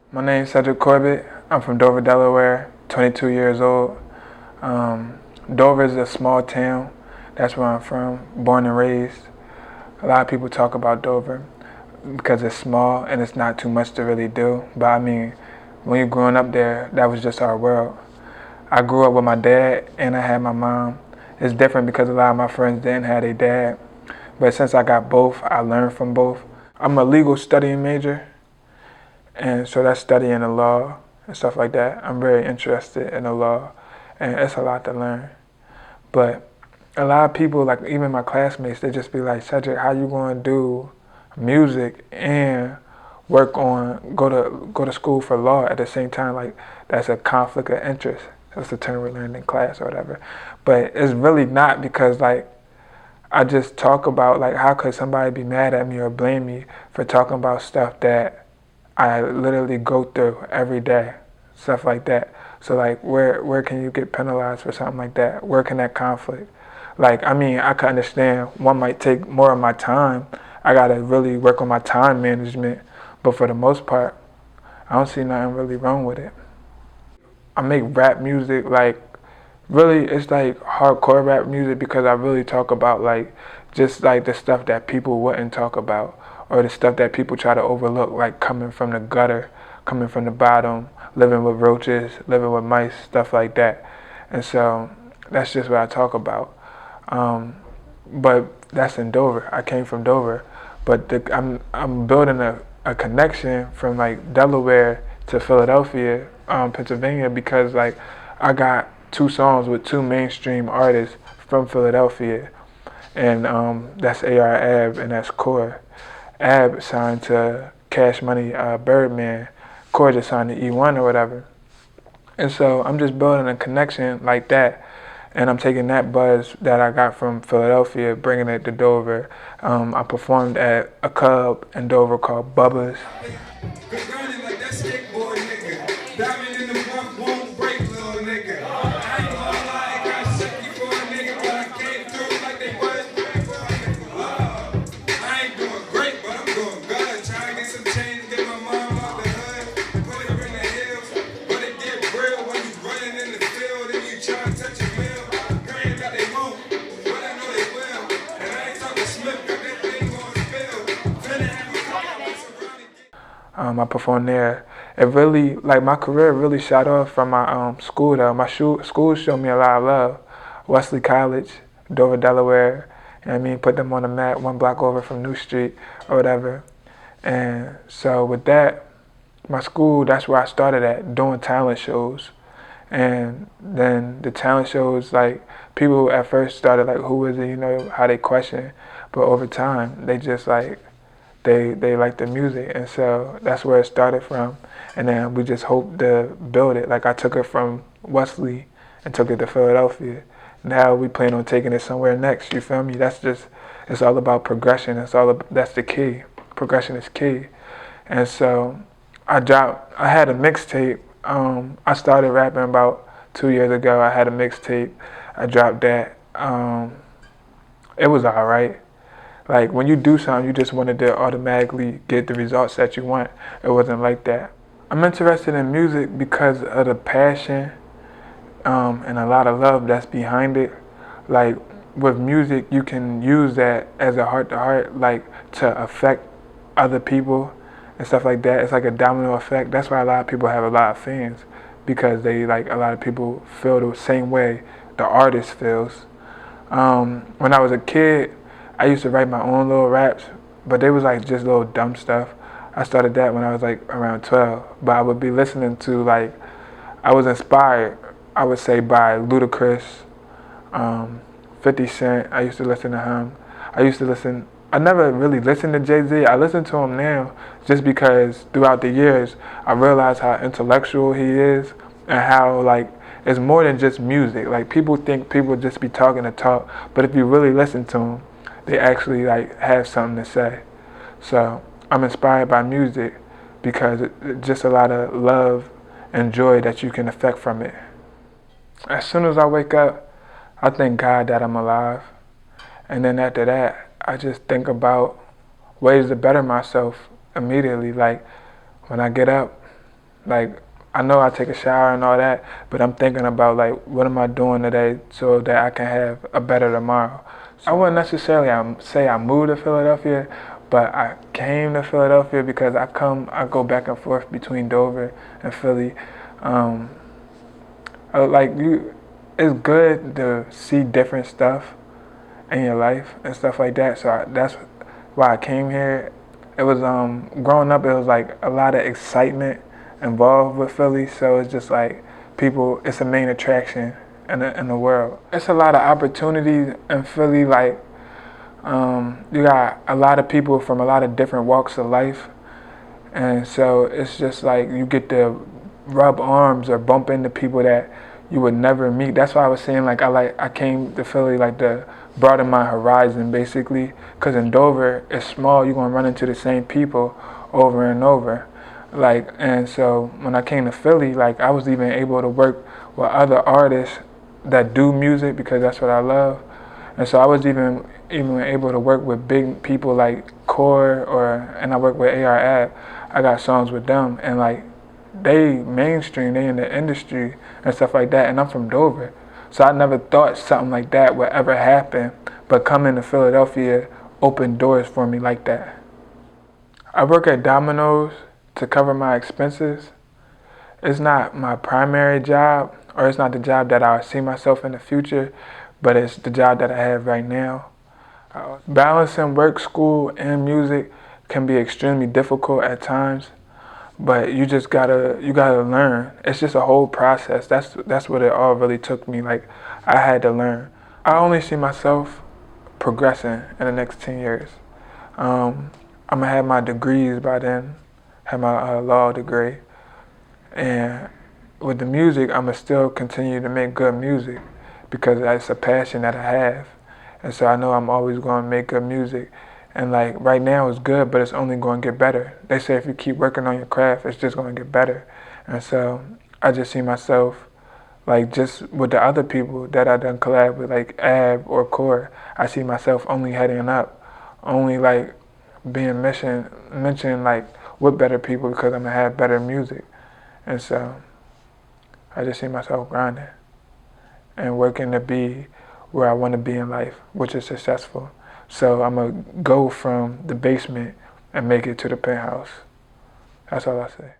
My name's Cedric Corbett. I'm from Dover, Delaware, 22 years old. Dover is a small town. That's where I'm from, born and raised. A lot of people talk about Dover because it's small and it's not too much to really do. But I mean, when you're growing up there, that was just our world. I grew up with my dad and I had my mom. It's different because a lot of my friends didn't have their dad. But since I got both, I learned from both. I'm a legal studying major, and so that's studying the law and stuff like that. I'm very interested in the law, and it's a lot to learn. But a lot of people, like even my classmates, they just be like, Cedric, how you going to do music and go to school for law at the same time? Like that's a conflict of interest. That's the term we learned in class or whatever. But it's really not, because like I just talk about, like, how could somebody be mad at me or blame me for talking about stuff that I literally go through every day, stuff like that. So like, where can you get penalized for something like that? Where can that conflict? Like, I mean, I can understand one might take more of my time. I gotta really work on my time management, but for the most part, I don't see nothing really wrong with it. I make rap music, like really it's like hardcore rap music, because I really talk about like just like the stuff that people wouldn't talk about, or the stuff that people try to overlook, like coming from the gutter, coming from the bottom, living with roaches, living with mice, stuff like that. And so that's just what I talk about. Um, but that's in Dover. I came from Dover, but I'm building a connection from like Delaware to Philadelphia, Pennsylvania, because like I got two songs with two mainstream artists from Philadelphia, and that's AR Ab and that's Core. Ab signed to Cash Money Birdman, Core just signed to E1 or whatever. And so I'm just building a connection like that. And I'm taking that buzz that I got from Philadelphia, bringing it to Dover. I performed at a club in Dover called Bubba's. I performed there. It really, like, my career really shot off from my school though. My school showed me a lot of love. Wesley College, Dover, Delaware. You know what I mean? Put them on the map, one block over from New Street or whatever. And so with that, my school, that's where I started at, doing talent shows. And then the talent shows, like, people at first started like, who is it, you know, how they question. But over time, they just like, they like the music, and so that's where it started from. And then we just hope to build it. Like I took it from Wesley and took it to Philadelphia. Now we plan on taking it somewhere next. You feel me? That's just, it's all about progression. That's the key. Progression is key. And so I had a mixtape. I started rapping about 2 years ago. I had a mixtape. I dropped that. It was alright. Like when you do something, you just wanted to automatically get the results that you want. It wasn't like that. I'm interested in music because of the passion and a lot of love that's behind it. Like with music, you can use that as a heart to heart, like to affect other people and stuff like that. It's like a domino effect. That's why a lot of people have a lot of fans, because they, like, a lot of people feel the same way the artist feels. When I was a kid, I used to write my own little raps, but they was like just little dumb stuff. I started that when I was like around 12, but I would be listening to, like, I was inspired, I would say, by Ludacris, 50 Cent. I used to listen to him. I never really listened to Jay-Z. I listen to him now just because throughout the years I realized how intellectual he is, and how, like, it's more than just music. Like, people think people just be talking to talk, but if you really listen to them, they actually, like, have something to say. So I'm inspired by music because it's just a lot of love and joy that you can affect from it. As soon as I wake up, I thank God that I'm alive. And then after that, I just think about ways to better myself immediately. Like when I get up, Like, I know I take a shower and all that, but I'm thinking about like, what am I doing today so that I can have a better tomorrow. So I wouldn't necessarily say I moved to Philadelphia, but I came to Philadelphia because I go back and forth between Dover and Philly. Um, it's good to see different stuff in your life and stuff like that. So that's why I came here. It was growing up. It was like a lot of excitement involved with Philly. So it's just like people. It's a main attraction in the world. It's a lot of opportunities in Philly. Like you got a lot of people from a lot of different walks of life, and so it's just like you get to rub arms or bump into people that you would never meet. That's why I was saying like I came to Philly like to broaden my horizon basically, because in Dover it's small. You're gonna run into the same people over and over, like, and so when I came to Philly, like I was even able to work with other artists that do music because that's what I love, and so I was even able to work with big people like Core and I work with AR Ab. I got songs with them, and like they mainstream, they in the industry and stuff like that, and I'm from Dover. So I never thought something like that would ever happen, but coming to Philadelphia opened doors for me like that. I work at Domino's to cover my expenses. It's not my primary job, or it's not the job that I see myself in the future, but it's the job that I have right now. Balancing work, school, and music can be extremely difficult at times, but you gotta learn. It's just a whole process. That's what it all really took me. Like I had to learn. I only see myself progressing in the next 10 years. I'm gonna have my degrees by then, have my law degree, and with the music, I'm gonna still continue to make good music because that's a passion that I have, and so I know I'm always gonna make good music. And like right now it's good, but it's only going to get better. They say if you keep working on your craft, it's just going to get better. And so I just see myself like just with the other people that I done collab with, like Ab or Core. I see myself only heading up, only like being mentioned like with better people because I'm gonna have better music. And so I just see myself grinding and working to be where I want to be in life, which is successful. So I'm going to go from the basement and make it to the penthouse. That's all I say.